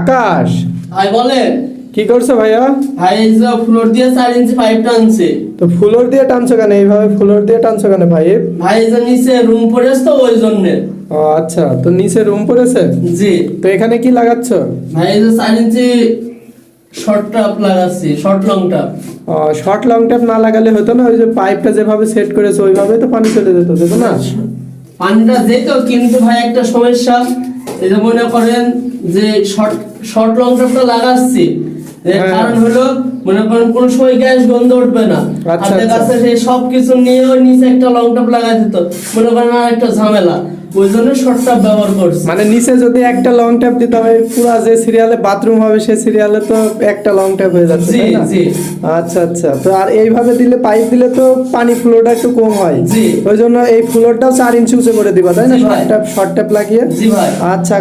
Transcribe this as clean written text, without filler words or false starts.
আকাশ, ভাই বলেন। কি করছো ভাইয়া? ভাই এই যে ফ্লোর দিয়ে 4 ইঞ্চি পাইপ টানছে। তো ফ্লোর দিয়ে টানছো কেন? এইভাবে ফ্লোর দিয়ে টানছো কেন ভাই? ভাই এই যে নিচে রুম পড়েছে তো ওই জন্য। ও আচ্ছা, তো নিচে রুম পড়েছে। জি তো এখানে কি লাগাচ্ছ? ভাই এই যে 4 ইঞ্চি শর্ট ট্যাপ লাগাচ্ছি, short long tap. Short long tap না লাগালে হতো না? ওই যে পাইপটা যেভাবে সেট করেছো ওইভাবে তো পানি চলে যেত, দেখো না? পানিটা যেত, কিন্তু ভাই একটা সমস্যা, এই যে মনে করেন যে শর্ট লং ট্যাপটা লাগাচ্ছি, এর হ্যাঁ। কারণ হলো মনে করেন কোন সময় গ্যাস গন্ধ উঠবে না। আচ্ছা, হাতের আচ্ছা। কাছে সেই সব কিছু নিয়ে ওই নিচে একটা লং ট্যাপ লাগাই দিত, মনে করেন আর একটা ঝামেলা, ওই জন্য শর্ট ট্যাপ ব্যবহার করছি। মানে নিচে যদি একটা লং ট্যাপ দিতে হয়, পুরো যে সিরিয়ালে বাথরুম হবে সেই সিরিয়ালে তো একটা লং ট্যাপ হয়ে যাচ্ছে, জি তাই না? জি আচ্ছা আচ্ছা, তো আর এইভাবে দিলে, পাইপ দিলে তো পানি ফ্লোটা একটু কম হয়। জি। ওই জন্য এই ফ্লোরটাও 4 ইঞ্চি উঁচু করে দিবা, তাই না? জি ভাই। শর্ট ট্যাপ লাগিয়ে। জি ভাই। আচ্ছা।